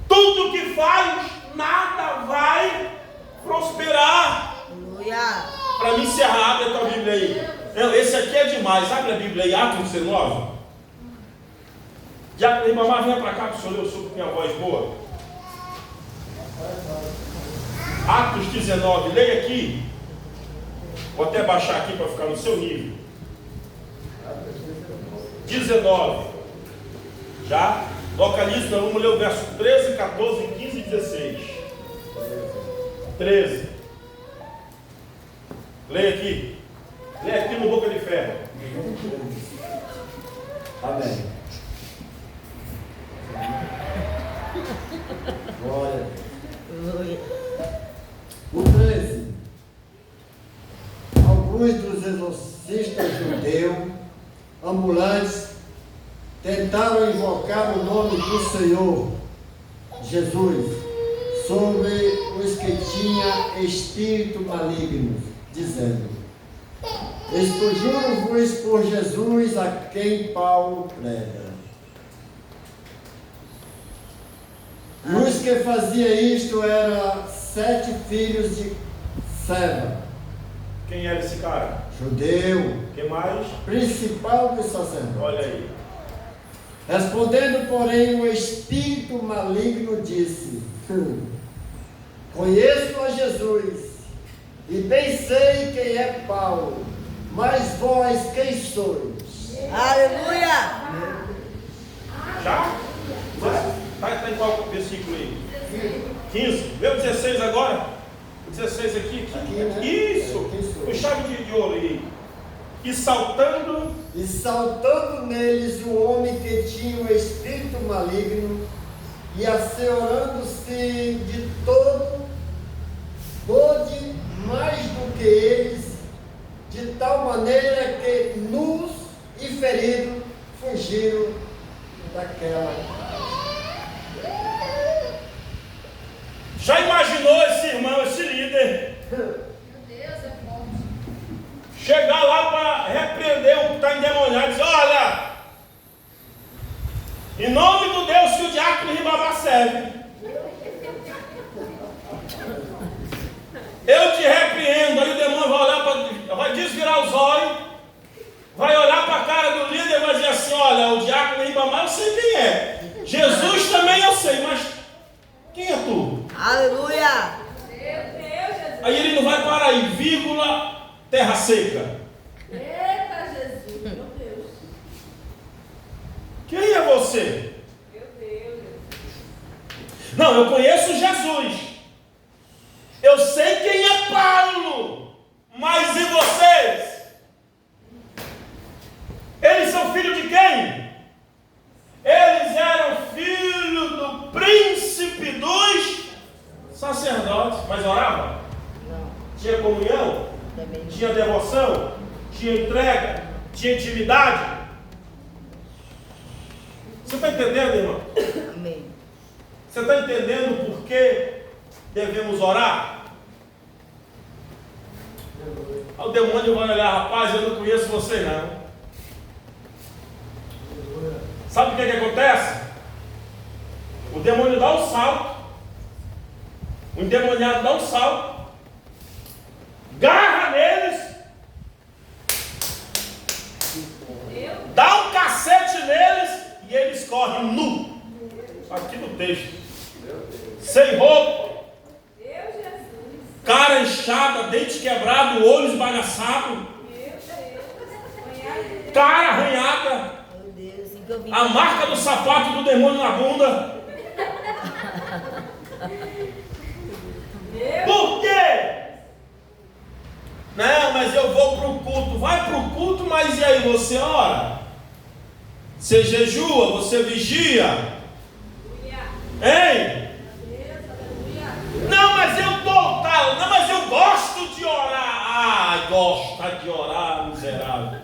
Tudo que faz, nada vai prosperar. Para me encerrar, abre a tua Bíblia aí. Esse aqui é demais. Abre a Bíblia aí, Atos 19. Mamãe, venha para cá que o senhor leu sobre minha voz boa. Atos 19, leia aqui. Vou até baixar aqui para ficar no seu nível. 19. Já? Localiza, vamos ler o verso 13, 14, 15 e 16. 13. Leia aqui. Leia aqui no Boca de Ferro. Amém. Glória. O 13. Alguns dos exorcistas judeus ambulantes tentaram invocar o nome do Senhor Jesus sobre os que tinham espírito maligno, dizendo: Esconjuro-vos por Jesus a quem Paulo prega. E os que faziam isto eram 7 filhos de Seva. Quem era esse cara? judeu, O que mais? principal dos sacerdotes. Olha aí. Respondendo, porém, o espírito maligno disse: Conheço a Jesus e bem sei quem é Paulo, mas vós quem sois? Aleluia! Já? Está em qual versículo aí? 15. Vê o 16 agora? O 16 aqui. Aqui, né? Isso. Com chave de ouro aí. E saltando neles o homem que tinha o espírito maligno, e asseorando-se de todo, pôde mais do que eles, de tal maneira que nus e feridos fugiram daquela. Já imaginou esse irmão, esse líder? Chegar lá para repreender o que está endemoniado e dizer: olha, em nome do Deus que o diácono Ribamar serve, eu te repreendo. Aí o demônio vai olhar vai desvirar os olhos, vai olhar para a cara do líder e vai dizer assim: olha, o diácono Ribamar eu sei quem é, Jesus também eu sei, mas quem é tu? Aleluia! Aí ele não vai parar aí, vírgula, terra seca. Eita Jesus, meu Deus. Quem é você? Meu Deus. Não, eu conheço Jesus. Eu sei quem é Paulo. Mas e vocês? Eles são filhos de quem? Eles eram filhos do príncipe dos sacerdotes. Mas oravam? Não, Tinha comunhão? também não. Tinha devoção? Tinha entrega? Tinha intimidade? Você está entendendo, irmão? Amém. Você está entendendo por que devemos orar? O demônio vai olhar: rapaz, eu não conheço você não. Sabe o que acontece? O demônio dá um salto, o endemoniado dá um salto, garra neles, dá um cacete neles e eles correm nu. Aqui no texto, sem roupa, cara inchada, dente quebrado, olho esbagaçado, cara arranhada, Meu Deus, assim que eu vim. a marca do sapato do demônio na bunda. Por quê? Não, mas eu vou para o culto. Vai para o culto, mas e aí? Você ora? Você jejua? Você vigia? Hein? Não, mas eu tô, tá, não, mas eu gosto de orar. Ah, gosta de orar, miserável.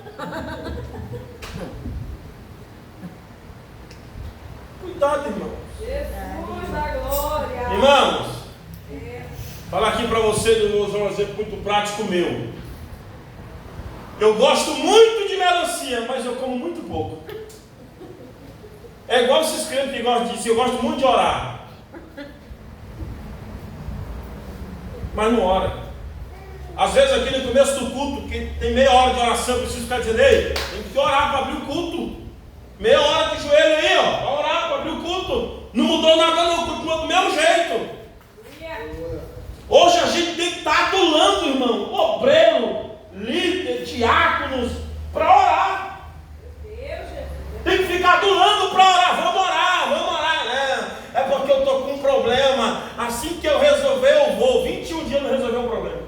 Cuidado, irmão. Jesus da glória. Irmãos, falar aqui para vocês, eu vou usar um exemplo muito prático meu. Eu gosto muito de melancia, mas eu como muito pouco. É igual esses crentes que gostam disso. Eu gosto muito de orar, mas não ora. Às vezes aqui no começo do culto, que tem meia hora de oração, eu preciso ficar dizendo: ei, tem que orar para abrir o culto. Meia hora de joelho aí, ó, para orar, para abrir o culto. Não mudou nada não, continua do mesmo jeito. Hoje a gente tem que estar adulando, irmão, obreiro, líder, diáconos, para orar. Tem que ficar adulando para orar. Vamos orar, né? É porque eu estou com um problema. Assim que eu resolver, eu vou. 21 dias não resolveu o problema.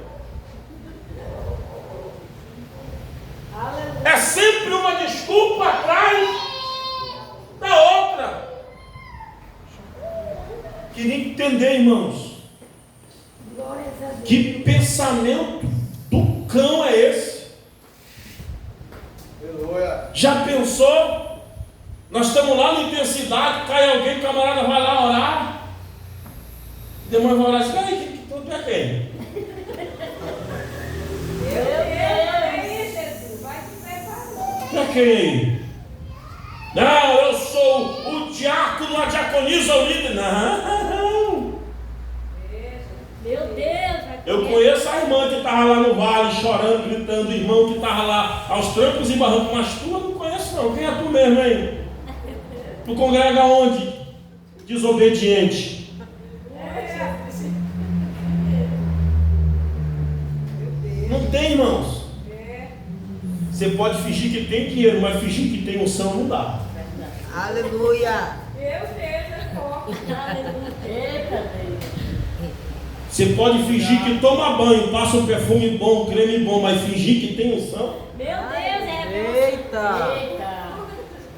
É sempre uma desculpa atrás da outra. Queria entender, irmãos, que pensamento do cão é esse? Já pensou? Nós estamos lá na intensidade, cai alguém, o camarada vai lá orar, o demônio vai orar e diz: aí, tu é quem? Tu é quem? Não, eu sou o diácono, a diaconisa, o líder. Não. Meu Deus, vai Eu conheço a irmã que estava lá no vale chorando, gritando, o irmão que estava lá aos trancos e barrancos, mas tu eu não conheço não. Quem é tu mesmo, hein? Tu congrega onde? Desobediente. Não tem, irmãos. Você pode fingir que tem dinheiro, mas fingir que tem unção não dá. Aleluia. Meu Deus, é forte. Eita, Deus. Você pode fingir que toma banho, passa um perfume bom, um creme bom, mas fingir que tem unção. Meu Deus, é Eita! Eita.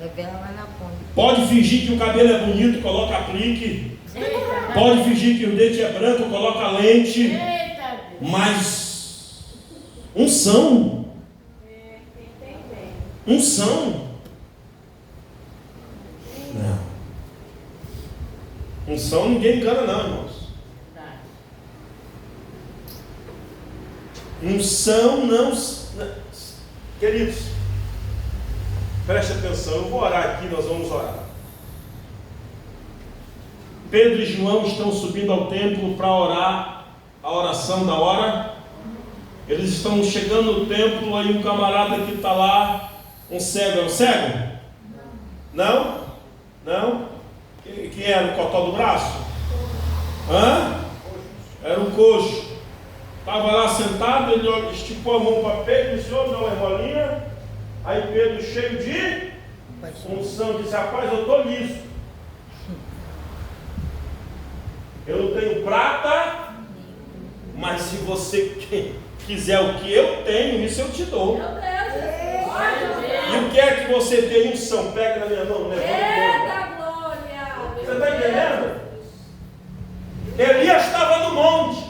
Revela lá na ponta. Pode fingir que o cabelo é bonito, coloca aplique. Eita. Pode fingir que o dente é branco, coloca lente. Eita, Deus. Mas unção. Unção. Não. Unção ninguém engana não, irmãos. Unção não. Queridos, preste atenção, eu vou orar aqui, nós vamos orar. Pedro e João estão subindo ao templo para orar a oração da hora. Eles estão chegando no templo, aí um camarada que está lá, um cego, é um cego? Não? Não? Quem era o cotó do braço? Hã? Era um coxo. Estava lá sentado, ele esticou a mão para Pedro e disse: "Ô, não é molinha?" Aí Pedro, cheio de unção, disse: "Rapaz, eu estou liso. Eu não tenho prata, mas se você quiser o que eu tenho, isso eu te dou. Meu Deus, E o que é que você tem unção? Pega na minha mão, levanta. eita glória. Você está entendendo? Elias estava no monte.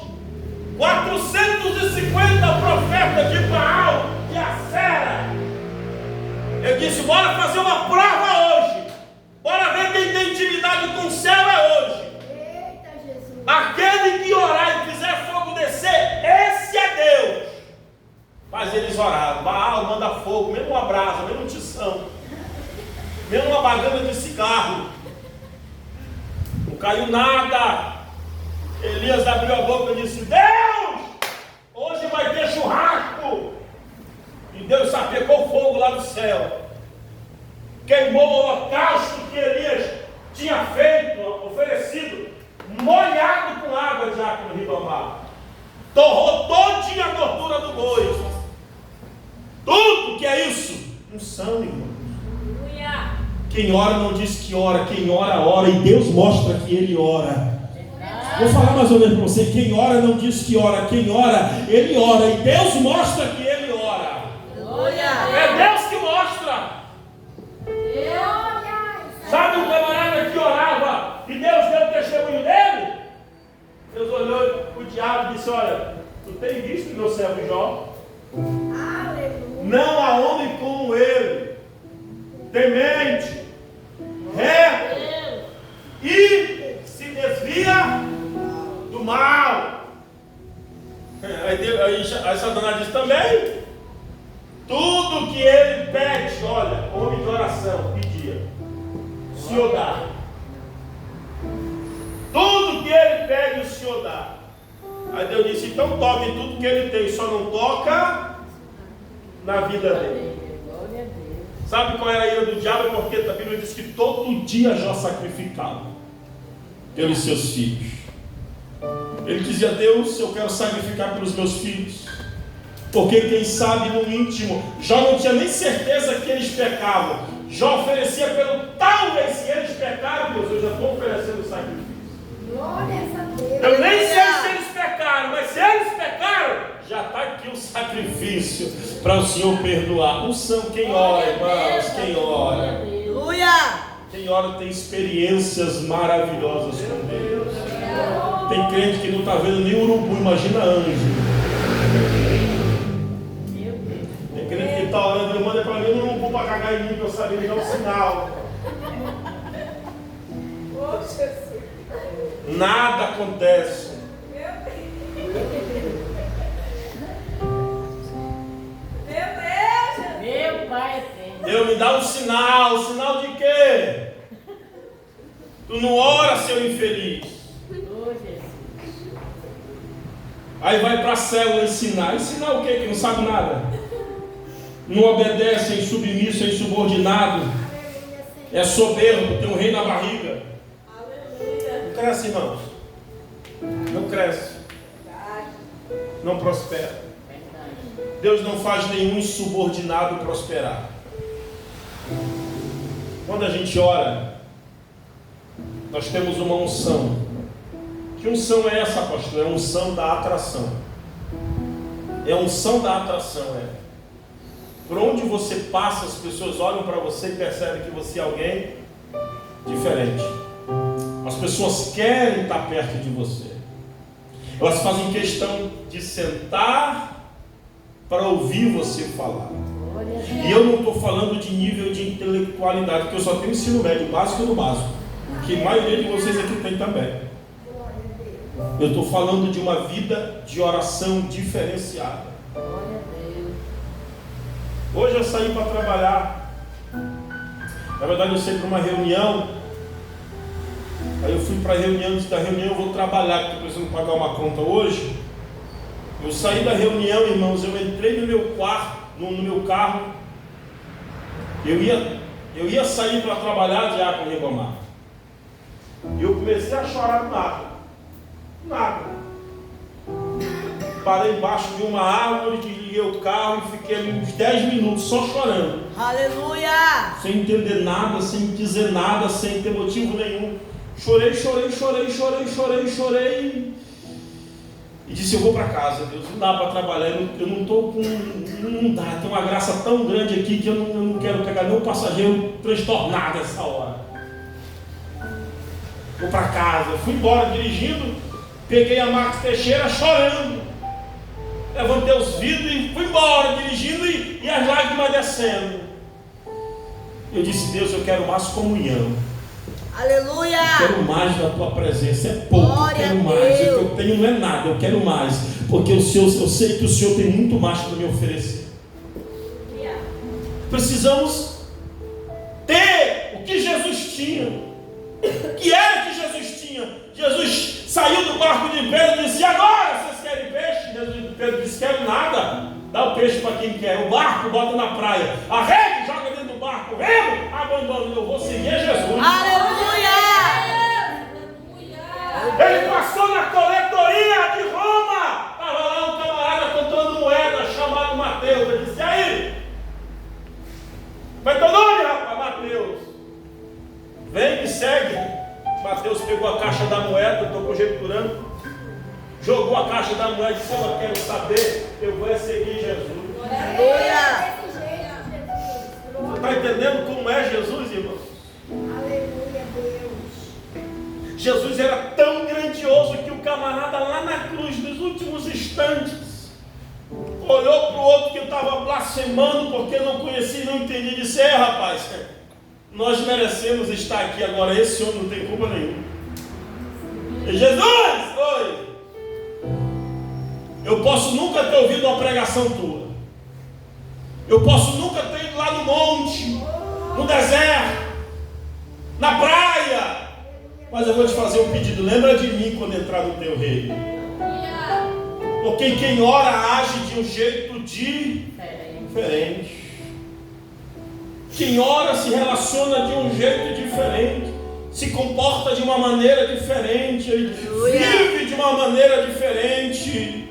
450 profetas de Baal e Acera. Ele disse: bora fazer uma prova hoje. Bora ver quem tem intimidade com o céu é hoje. Eita Jesus. Aquele que orar e fizer fogo descer, esse é Deus. Mas eles oraram. Baal manda fogo, mesmo uma brasa, mesmo um tição, mesmo uma bagana de cigarro. Não caiu nada. Elias abriu a boca e disse: Deus, hoje vai ter churrasco. E Deus sapecou fogo lá do céu, queimou o holocausto que Elias tinha feito, oferecido, molhado com água de água no Ribamar. Torrou todinha a gordura do boi. Tudo que é isso? Unção, irmão. Aleluia. Quem ora não diz que ora, quem ora, ora, e Deus mostra que ele ora. Vou falar mais ou menos para você: quem ora não diz que ora, quem ora, ele ora, e Deus mostra que ele ora. É Deus que mostra. Sabe um camarada que orava e Deus deu o testemunho dele? Deus olhou para o diabo e disse: olha, tu tem visto meu servo Jó? Não há homem como ele, temente, reto e se desvia do mal. Aí Satanás diz também: tudo que ele pede, olha, homem de oração, pedia, o Senhor dá. Tudo que ele pede, o Senhor dá. Aí Deus disse: então toque tudo que ele tem, só não toca na vida dele. Sabe qual era a ira do diabo? Porque a Bíblia diz que todo dia Jó sacrificava pelos seus filhos. Ele dizia: Deus, eu quero sacrificar pelos meus filhos, porque quem sabe no íntimo, Jó não tinha nem certeza que eles pecavam. Jó oferecia pelo talvez, se eles pecaram, Deus, eu já estou oferecendo o sacrifício. Eu nem sei se eles pecaram, mas se eles pecaram, já está aqui o sacrifício para o Senhor perdoar. Unção, quem ora, irmãos, quem ora. Aleluia. Quem ora tem experiências maravilhosas com Deus. Tem crente que não está vendo nem urubu, imagina anjo. Tem crente que está orando: manda para mim um urubu para cagar em mim, para eu saber me dar um sinal. Nada acontece. Meu Pai eterno. Deus me dá um sinal. Sinal de quê? Tu não ora, seu infeliz. Oh, Jesus. Aí vai para a célula ensinar. Ensinar o quê? Que não sabe nada. Não obedece, é insubmisso, é insubordinado. É soberbo, tem um rei na barriga. Não cresce, irmãos. Não cresce. Não prospera. Deus não faz nenhum insubordinado prosperar. Quando a gente ora, nós temos uma unção. Que unção é essa, pastor? É a unção da atração. É a unção da atração, Por onde você passa, as pessoas olham para você e percebem que você é alguém diferente. As pessoas querem estar perto de você. Elas fazem questão de sentar para ouvir você falar. E eu não estou falando de nível de intelectualidade, porque eu só tenho ensino médio, básico e no básico, que a maioria de vocês aqui tem também. Eu estou falando de uma vida de oração diferenciada. Hoje eu saí para trabalhar. Na verdade eu saí para uma reunião. Aí eu fui para a reunião, antes da reunião eu vou trabalhar, porque eu preciso pagar uma conta hoje. Eu saí da reunião, irmãos, eu entrei no meu quarto, no meu carro. Eu ia sair para trabalhar, Diácono Ribamar. E eu comecei a chorar do nada. Parei embaixo de uma árvore, desliguei o carro e fiquei uns 10 minutos só chorando. Aleluia! Sem entender nada, sem dizer nada, sem ter motivo nenhum. Chorei. E disse, eu vou para casa, Deus, não dá para trabalhar, eu não estou com... Não dá, tem uma graça tão grande aqui que eu não quero pegar nenhum passageiro transtornado essa hora. Vou para casa, fui embora dirigindo, peguei a Max Teixeira chorando. Levantei os vidros e fui embora dirigindo e as lágrimas descendo. Eu disse, Deus, eu quero mais comunhão. Aleluia! Eu quero mais da tua presença, é pouco, Glória eu quero a mais, Deus. o que eu tenho não é nada, eu quero mais, porque eu sei que o Senhor tem muito mais para me oferecer. Precisamos ter o que Jesus tinha. O que era que Jesus tinha? Jesus saiu do barco de Pedro e disse, agora vocês querem peixe? Pedro disse, quero nada. Dá o peixe para quem quer. O barco bota na praia. A rede joga dentro do barco. Remo, abandona. Eu vou seguir Jesus. Aleluia! Ele passou na coletoria de Roma. Estava lá um camarada contando moeda chamado Mateus. Ele disse, e aí? Vai teu nome, rapaz? Mateus. Vem, me segue. Mateus pegou a caixa da moeda, estou conjecturando. Jogou a caixa da moeda e disse, eu quero saber, eu vou seguir Jesus. Aleluia! Você está entendendo como é Jesus, irmãos? Aleluia, Deus. Jesus era tão grandioso que o camarada lá na cruz, nos últimos instantes, olhou para o outro que estava blasfemando porque não conhecia e não entendia e disse, rapaz, nós merecemos estar aqui agora, esse homem não tem culpa nenhuma. E Jesus, oi! Eu posso nunca ter ouvido uma pregação tua. Eu posso nunca ter ido lá no monte, no deserto, na praia. Mas eu vou te fazer um pedido. Lembra de mim quando entrar no teu reino. Porque quem ora age de um jeito diferente. Quem ora se relaciona de um jeito diferente. Se comporta de uma maneira diferente. Ele vive de uma maneira diferente.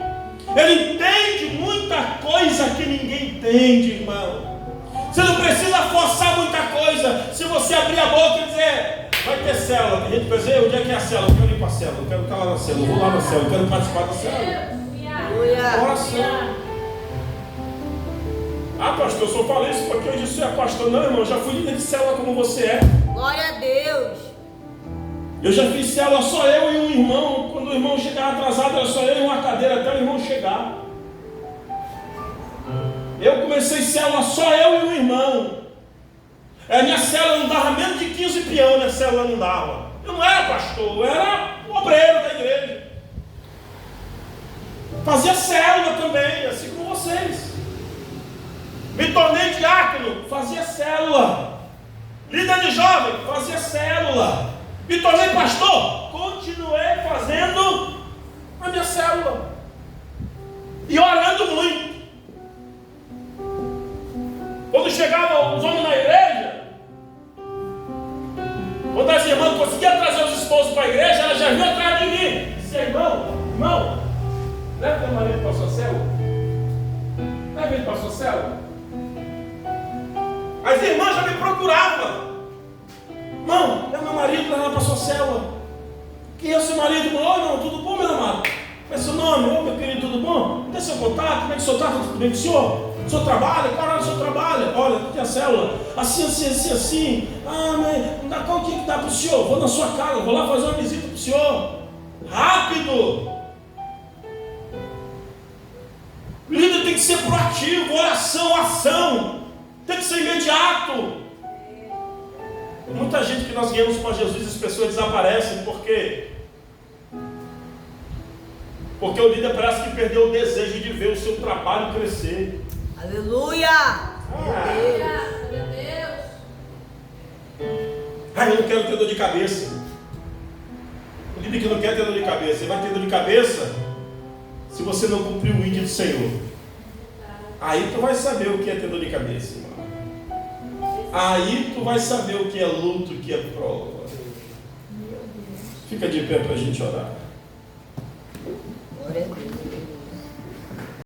Ele entende muita coisa que ninguém entende, irmão. Você não precisa forçar muita coisa. Se você abrir a boca e dizer, vai ter célula. A gente pensa, onde é que é a célula? Eu quero ir para a célula, eu quero estar lá na célula, eu vou lá na célula, eu quero participar da célula. Oração. Ah, pastor, eu só falei isso porque eu disse, é pastor. Não, irmão, eu já fui líder de célula como você é. Glória a Deus! Eu já fiz célula só eu e um irmão. Quando o irmão chegava atrasado, era só eu e uma cadeira até o irmão chegar. Eu comecei célula só eu e um irmão. A minha célula não dava menos de 15 peão, minha célula não dava. Eu não era pastor, eu era obreiro da igreja. Fazia célula também, assim como vocês. Me tornei diácono, fazia célula. Líder de jovem, fazia célula. Me tornei pastor, continuei fazendo a minha célula. E orando muito. Quando chegavam os homens na igreja, quando as irmãs conseguiam trazer os esposos para a igreja, elas já vinham atrás de mim. Disse: irmão, leva teu marido para a sua célula. Leva ele para a sua célula. As irmãs já me procuravam. Irmão, é meu marido, leva para a sua célula. Quem é o seu marido? Oi, não, tudo bom, meu amado? Qual é seu nome? Ô, meu querido, tudo bom? Tem seu contato? Como é que o senhor está? Tudo bem com o senhor? O senhor trabalha? Qual hora o senhor trabalha? Olha, aqui tem a célula. Assim. Ah, mas qual que dá para o senhor? Vou na sua casa, vou lá fazer uma visita para o senhor. Rápido! O líder tem que ser proativo, oração, ação. Tem que ser imediato. Muita gente que nós guiamos para Jesus, as pessoas desaparecem. Por quê? Porque o líder parece que perdeu o desejo de ver o seu trabalho crescer. Aleluia! Meu Deus. Eu não quero ter dor de cabeça. O líder que não quer ter dor de cabeça, ele vai ter dor de cabeça se você não cumprir o ID do Senhor. Aí tu vai saber o que é ter dor de cabeça, irmão. Aí tu vai saber o que é luto, o que é prova. Fica de pé para a gente orar. Glória a Deus.